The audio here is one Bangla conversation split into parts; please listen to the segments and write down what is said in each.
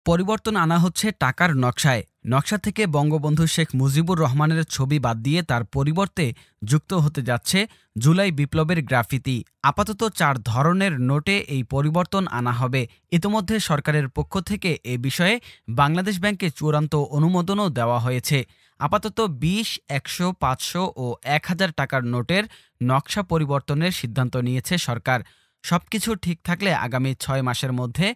পরিবর্তন আনা হচ্ছে টাকার নকশায়। নকশা থেকে বঙ্গবন্ধু শেখ মুজিবুর রহমানের ছবি বাদ দিয়ে তার পরিবর্তে যুক্ত হতে যাচ্ছে জুলাই বিপ্লবের গ্রাফিতি। আপাতত ৪ ধরনের নোটে এই পরিবর্তন আনা হবে। ইতোমধ্যে সরকারের পক্ষ থেকে এ বিষয়ে বাংলাদেশ ব্যাংকে চূড়ান্ত অনুমোদনও দেওয়া হয়েছে। আপাতত ২০, ১০০, ৫০০ ও ১,০০০ টাকার নোটের নকশা পরিবর্তনের সিদ্ধান্ত নিয়েছে সরকার। সবকিছু ঠিক থাকলে আগামী ৬ মাসের মধ্যে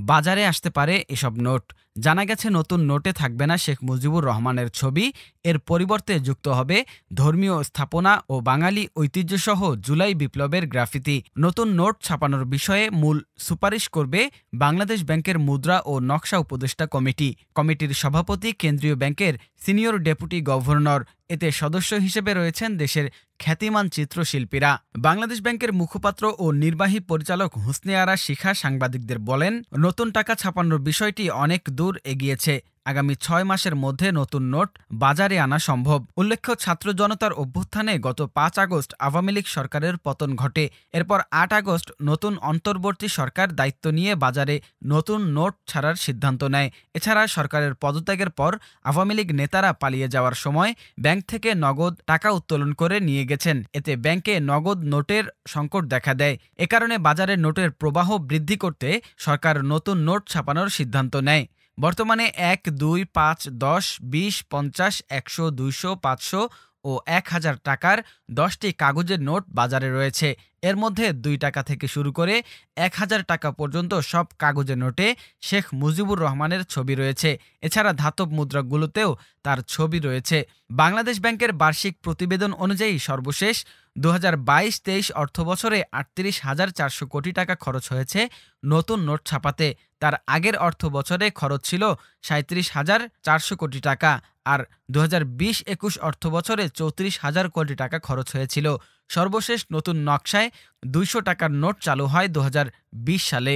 বাজারে আসতে পারে এসব নোট। জানা গেছে, নতুন নোটে থাকবে না শেখ মুজিবুর রহমানের ছবি, এর পরিবর্তে যুক্ত হবে ধর্মীয় স্থাপনা ও বাঙালি ঐতিহ্যসহ জুলাই বিপ্লবের গ্রাফিতি। নতুন নোট ছাপানোর বিষয়ে মূল সুপারিশ করবে বাংলাদেশ ব্যাংকের মুদ্রা ও নকশা উপদেষ্টা কমিটি। কমিটির সভাপতি কেন্দ্রীয় ব্যাংকের সিনিয়র ডেপুটি গভর্নর। এতে সদস্য হিসেবে রয়েছেন দেশের খ্যাতিমান চিত্রশিল্পীরা। বাংলাদেশ ব্যাংকের মুখপাত্র ও নির্বাহী পরিচালক হোসনে আরা শিখা সাংবাদিকদের বলেন, নতুন টাকা ছাপানোর বিষয়টি অনেক দূর এগিয়েছে। আগামী ৬ মাসের মধ্যে নতুন নোট বাজারে আনা সম্ভব। উল্লেখ্য, ছাত্র জনতার অভ্যুত্থানে গত ৫ আগস্ট আওয়ামী লীগ সরকারের পতন ঘটে। এরপর ৮ আগস্ট নতুন অন্তর্বর্তী সরকার দায়িত্ব নিয়ে বাজারে নতুন নোট ছাড়ার সিদ্ধান্ত নেয়। এছাড়া সরকারের পদত্যাগের পর আওয়ামী লীগ নেতারা পালিয়ে যাওয়ার সময় ব্যাংক থেকে নগদ টাকা উত্তোলন করে নিয়ে গেছেন। এতে ব্যাংকে নগদ নোটের সংকট দেখা দেয়। এ কারণে বাজারে নোটের প্রবাহ বৃদ্ধি করতে সরকার নতুন নোট ছাপানোর সিদ্ধান্ত নেয়। বর্তমানে ১, ২, ৫, ১০, ২০, ৫০, ১০০, ২০০, ৫০০ ও ১,০০০ টাকার ১০টি কাগজের নোট বাজারে রয়েছে। এর মধ্যে ২ টাকা থেকে শুরু করে ১,০০০ টাকা পর্যন্ত সব কাগজের নোটে শেখ মুজিবুর রহমানের ছবি রয়েছে। এছাড়া ধাতব মুদ্রাগুলোতেও তার ছবি রয়েছে। বাংলাদেশ ব্যাংকের বার্ষিক প্রতিবেদন অনুযায়ী সর্বশেষ ২০২২-২৩ অর্থবছরে ৩৮,৪০০ কোটি টাকা খরচ হয়েছে নতুন নোট ছাপাতে। তার আগের অর্থবছরে খরচ ছিল ৩৭,৪০০ কোটি টাকা। আর ২০২০-২১ অর্থবছরে ৩৪,০০০ কোটি টাকা খরচ হয়েছিল। সর্বশেষ নতুন নকশায় ২০০ টাকার নোট চালু হয় ২০২০ সালে।